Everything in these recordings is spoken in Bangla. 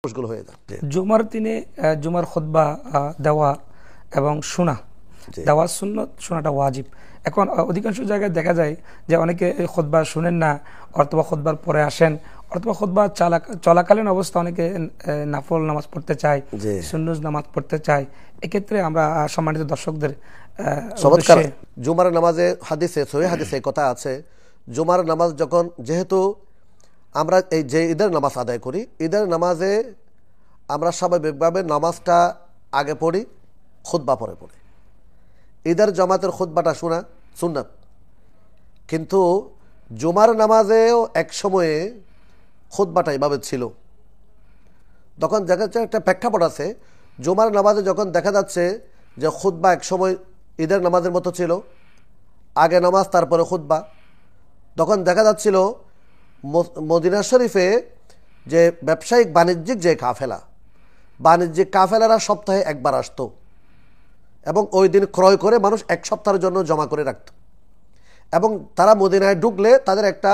মুশকিল হয়ে যাচ্ছে। জুমার দিনে জুমার খুতবা দেওয়া এবং শোনা, দেওয়া সুন্নত, শোনাটা ওয়াজিব। এখন অধিকাংশ জায়গায় দেখা যায় যে অনেকে খুতবা শুনেন না, অথবা খুতবার পরে আসেন, অথবা খুতবা চলাকালীন অবস্থা অনেকে নাফল নামাজ পড়তে চায়, সুন্নত নামাজ পড়তে চায়। এক্ষেত্রে আমরা সম্মানিত দর্শকদের চমৎকার জুমার নামাজে হাদিসে সহিহ হাদিসে কথা আছে, জুমার নামাজ যখন, যেহেতু আমরা এই যে ঈদের নামাজ আদায় করি, ঈদের নামাজে আমরা স্বাভাবিকভাবে নামাজটা আগে পড়ি, খুতবা পরে পড়ি। ঈদের জামাতের খুতবাটা শোনা সুন্নাত, কিন্তু জুমার নামাজেও এক সময়ে খুতবাটা এভাবে ছিল। তখন দেখা যাচ্ছে একটা প্রেক্ষাপট আছে, জুমার নামাজে যখন দেখা যাচ্ছে যে খুতবা এক সময় ঈদের নামাজের মতো ছিল, আগে নামাজ তারপরে খুতবা, তখন দেখা যাচ্ছিল মদিনা শরীফে যে ব্যবসায়িক বাণিজ্যিক যে বাণিজ্যিক কাফেলারা সপ্তাহে একবার আসতো এবং ওই দিন ক্রয় করে মানুষ এক সপ্তাহের জন্য জমা করে রাখত। এবং তারা মদিনায় ঢুকলে তাদের একটা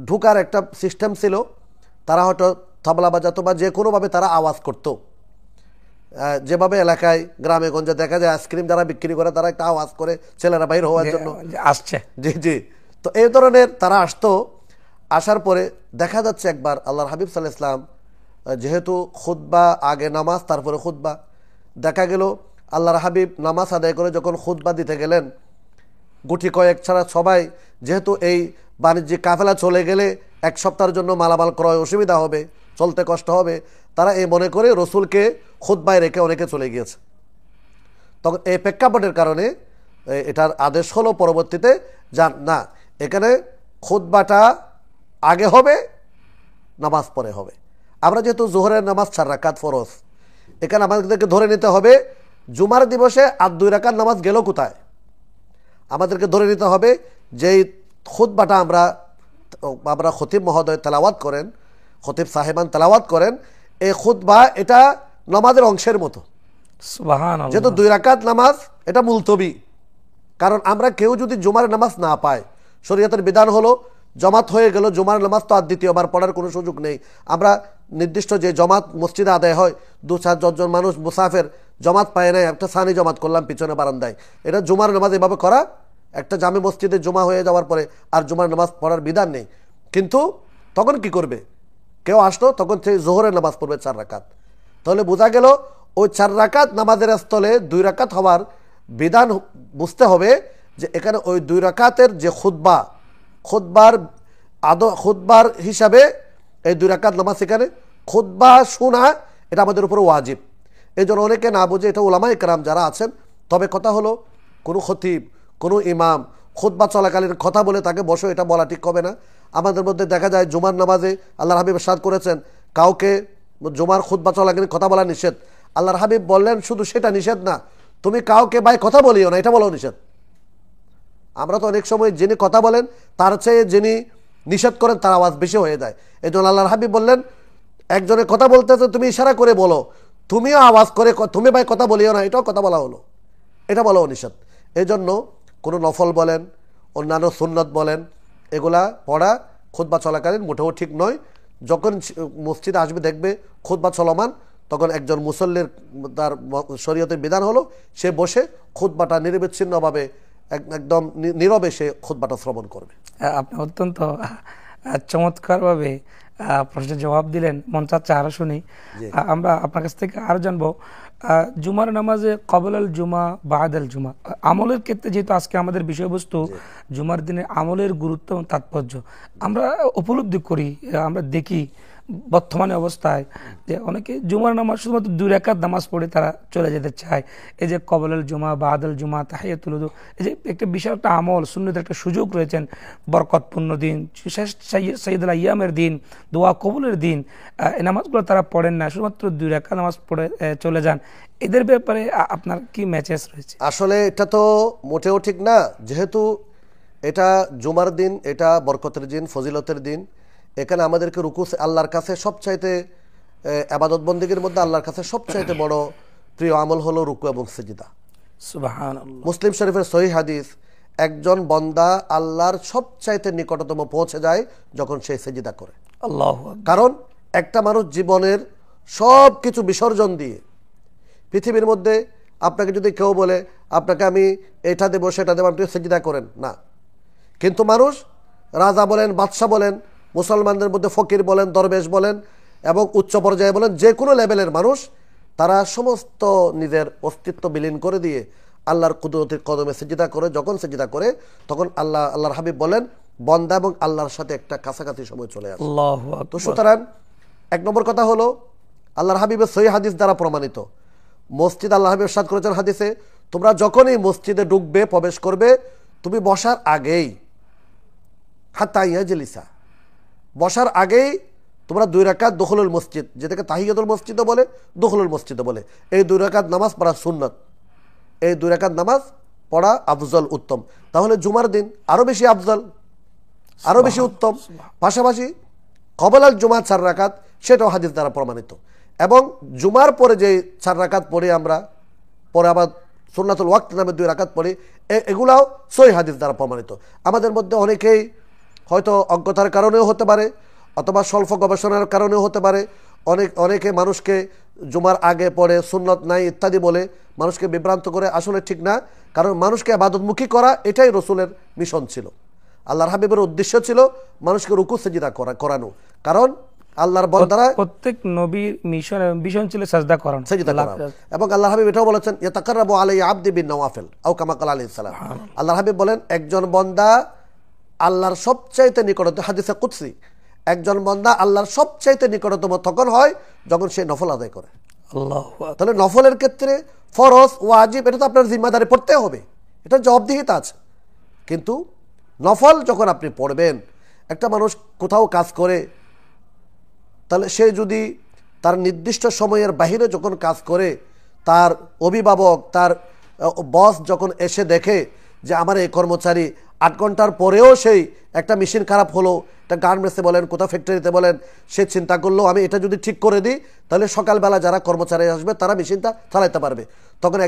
ঢুকার একটা সিস্টেম ছিল, তারা হয়তো তবলা বাজাতো বা যে কোনোভাবে তারা আওয়াজ করত। যেভাবে এলাকায় গ্রামে গঞ্জে দেখা যায় আইসক্রিম যারা বিক্রি করে তারা একটা আওয়াজ করে ছেলেরা বাইর হওয়ার জন্য আসছে, জি জি। তো এই ধরনের তারা আসতো। আসার পরে দেখা যাচ্ছে একবার আল্লাহর হাবিব সাল্লাল্লাহু আলাইহি ওয়াসাল্লাম, যেহেতু খুতবা আগে নামাজ তারপরে খুতবা, দেখা গেল আল্লাহর হাবিব নামাজ আদায় করে যখন খুতবা দিতে গেলেন, গুটি কয়েক ছাড়া সবাই, যেহেতু এই বাণিজ্যিক কাফেলা চলে গেলে এক সপ্তাহের জন্য মালামাল ক্রয় অসুবিধা হবে, চলতে কষ্ট হবে, তারা এই মনে করে রসুলকে খুতবায় রেখে অনেকে চলে গিয়েছে। তখন এই প্রেক্ষাপটের কারণে এটার আদেশ হলো পরবর্তীতে না, এখানে খুতবাটা আগে হবে, নামাজ পরে হবে। আমরা যেহেতু জোহরের নামাজ 4 রাকাত ফরজ, এখানে আমাদেরকে ধরে নিতে হবে জুমার দিবসে আর 2 রাকাত নামাজ গেল কোথায়। আমাদেরকে ধরে নিতে হবে যেই খুতবাটা আমরা খতিব মহোদয় তেলাওয়াত করেন, খতিব সাহেবান তেলাওয়াত করেন, এই খুতবা এটা নামাজের অংশের মতো। সুবহানাল্লাহ। যেহেতু 2 রাকাত নামাজ এটা মুলতবি, কারণ আমরা কেউ যদি জুমার নামাজ না পায়, শরীয়তের বিধান হলো জমাত হয়ে গেল, জুমার নামাজ তো আর দ্বিতীয়বার পড়ার কোনো সুযোগ নেই। আমরা নির্দিষ্ট যে জমাত মসজিদে আদায় হয়, 2-4 জন মানুষ মুসাফের জমাত পায় নাই, একটা সানি জমাত করলাম পিছনে বারান্দায়, এটা জুমার নামাজ এভাবে করা, একটা জামে মসজিদে জমা হয়ে যাওয়ার পরে আর জুমার নামাজ পড়ার বিধান নেই। কিন্তু তখন কি করবে, কেউ আসলো তখন সেই জোহরের নামাজ পড়বে 4 রাকাত। তাহলে বোঝা গেল ওই 4 রাকাত নামাজের স্থলে 2 রাকাত হওয়ার বিধান বুঝতে হবে যে এখানে ওই 2 রাকাতের যে খুতবার হিসাবে এই 2 রাকাত নামাজ, এখানে খুতবা শোনা এটা আমাদের উপর ওয়াজিব। এই জন্য অনেকে না বুঝে, এটা উলামায়ে কেরাম যারা আছেন, তবে কথা হলো কোনো খতিব, কোনো ইমাম খুতবা চলাকালীন কথা বলে তাকে বসো, এটা বলা ঠিক হবে না। আমাদের মধ্যে দেখা যায় জুমার নামাজে আল্লাহর হাবিব ইরশাদ করেছেন কাউকে জুমার খুতবা চলাকালীন কথা বলা নিষেধ। আল্লাহর হাবিব বললেন শুধু সেটা নিষেধ না, তুমি কাউকে ভাই কথা বলিও না, এটা বলাও নিষেধ। আমরা তো অনেক সময় যিনি কথা বলেন তার চেয়ে যিনি নিষেধ করেন তার আওয়াজ বেশি হয়ে যায়। এই জন্য আল্লাহর হাবিব বললেন একজনের কথা বলতেছে তুমি ইশারা করে বলো, তুমিও আওয়াজ করে তুমি ভাই কথা বলিও না, এটাও কথা বলা হলো, এটা বলাও নিষেধ। এই জন্য কোনো নফল বলেন, অন্যান্য সুন্নত বলেন, এগুলা পড়া খুতবা চলাকালীন মোটেও ঠিক নয়। যখন মসজিদে আসবে দেখবে খুতবা চলমান, তখন একজন মুসল্লির তার শরীয়তের বিধান হলো সে বসে খুতবাটা নিরবিচ্ছিন্নভাবে একদম নীরবে সে খুতবাটা শ্রবণ করবে। আপনি অত্যন্ত চমৎকারভাবে প্রশ্নের জবাব দিলেন, মন চাচ্ছে আরো শুনি। আমরা আপনার কাছ থেকে আরো জানবো, জুমার নামাজে কবলাল জুমা বাদাল জুমা আমলের ক্ষেত্রে, যেহেতু আজকে আমাদের বিষয়বস্তু জুমার দিনে আমলের গুরুত্ব এবং তাৎপর্য, আমরা উপলব্ধি করি, আমরা দেখি বর্তমানে অবস্থায় যে অনেকে জুমার নামাজ শুধুমাত্র 2 রাকাত নামাজ পড়ে তারা চলে যেতে চায়। এই যে কবলাল জুমা বাদাল জুমা তাহিয়াতুল ওযু, এই যে একটা বিশাল একটা আমল, সুন্নতের একটা সুযোগ রয়েছেন, বরকতপূর্ণ দিন, শেষ সাইয়্যিদুল আইয়ামের দিন, দোয়া কবুলের দিন, এই নামাজগুলো তারা পড়েন না, শুধুমাত্র 2 রাকাত নামাজ পড়ে চলে যান। এদের ব্যাপারে আপনার কি মেসেজ রয়েছে? আসলে এটা তো মোটেও ঠিক না। যেহেতু এটা জুমার দিন, এটা বরকতের দিন, ফজিলতের দিন, এখানে আমাদেরকে রুকু, আল্লাহর কাছে সবচাইতে ইবাদত বন্দেগীর মধ্যে আল্লাহর কাছে সবচাইতে বড় প্রিয় আমল হলো রুকু এবং সিজদা। সুবহানাল্লাহ। মুসলিম শরীফের সহিহ হাদিস, একজন বান্দা আল্লাহর সবচাইতে নিকটতম পৌঁছে যায় যখন সে সিজদা করে। আল্লাহু আকবার। কারণ একটা মানুষ জীবনের সব কিছু বিসর্জন দিয়ে পৃথিবীর মধ্যে আপনাকে যদি কেউ বলে আপনাকে আমি এটা দেবো সেটা দেবো, আপনি সেজদা করেন না। কিন্তু মানুষ রাজা বলেন, বাদশাহ বলেন, মুসলমানদের মধ্যে ফকির বলেন, দরবেশ বলেন এবং উচ্চ পর্যায়ে বলেন, যে কোনো লেভেলের মানুষ, তারা সমস্ত নিজের অস্তিত্ব বিলীন করে দিয়ে আল্লাহর কুদরতের কদমে সেজদা করে। যখন সেজদা করে তখন আল্লাহর হাবিব বলেন বান্দা এবং আল্লাহর সাথে একটা কাছাকাছি সময় চলে আসে। তো সুতরাং এক নম্বর কথা হলো আল্লাহর হাবিবের সহিহ হাদিস দ্বারা প্রমাণিত, মসজিদ আল্লাহ হাবিব ইরশাদ করেছেন হাদিসে, তোমরা যখনই মসজিদে ঢুকবে, প্রবেশ করবে, তুমি বসার আগেই হাত্তা ইয়াজলিসা, বসার আগেই তোমরা 2 রাকাত দুখুলুল মসজিদ, যেটাকে তাহিয়াতুল মসজিদও বলে, দুখুলুল মসজিদও বলে, এই 2 রাকাত নামাজ পড়া সুন্নাত। এই 2 রাকাত নামাজ পড়া আফজল, উত্তম। তাহলে জুমার দিন আরো বেশি আফজল, আরো বেশি উত্তম। পাশাপাশি কবলাল জুমা 4 রাকাত, সেটাও হাদিস দ্বারা প্রমাণিত। এবং জুমার পরে যে 4 রাকাত পড়ি আমরা, পরে আবার সুন্নাতুল ওয়াক্ত নামে 2 রাকাত পড়ি, এগুলাও সহিহ হাদিস দ্বারা প্রমাণিত। আমাদের মধ্যে অনেকেই হয়তো অজ্ঞতার কারণেও হতে পারে অথবা স্বল্প গবেষণার কারণেও হতে পারে, অনেকে মানুষকে জুমার আগে পড়ে, সুন্নত নাই ইত্যাদি বলে মানুষকে বিভ্রান্ত করে। আসলে ঠিক না, কারণ মানুষকে ইবাদতমুখী করা এটাই রসুলের মিশন ছিল। আল্লাহর হাবিবের উদ্দেশ্য ছিল মানুষকে রুকু সিজদা করানো, কারণ আল্লাহর বান্দারা, প্রত্যেক নবীর মিশন ছিল সাজদা করানো, সিজদা করা। এবং আল্লাহর হাবিব এটাও বলেছেন ইয়াতাকাররাবু আলাইয়া আবদি বিন নওয়াফিল আও কামা ক্বালা আলাইহিস সালাম। আল্লাহর হাবিব বলেন একজন বান্দা আল্লাহর সবচাইতে নিকটতম, হাদিসে কুদসি, একজন বান্দা আল্লাহর সবচাইতে নিকটতম তখন হয় যখন সে নফল আদায় করে। তাহলে নফলের ক্ষেত্রে ফরজ, ওয়াজিব, এটা তো আপনার জিম্মাদারি পড়তে হবে, এটা জবাবদিহিতা আছে। কিন্তু নফল যখন আপনি পড়বেন, একটা মানুষ কোথাও কাজ করে, তাহলে সে যদি তার নির্দিষ্ট সময়ের বাহিরে যখন কাজ করে, তার অভিভাবক, তার বস যখন এসে দেখে যে আমার এই কর্মচারী 8 ঘন্টার পরেও সেই একটা মেশিন খারাপ হলো, একটা গার্মেন্টসে বলেন, কোথাও ফ্যাক্টরিতে বলেন, সে চিন্তা করলো আমি এটা যদি ঠিক করে দিই তাহলে সকালবেলা যারা কর্মচারী আসবে তারা মেশিনটা চালাতে পারবে। তখন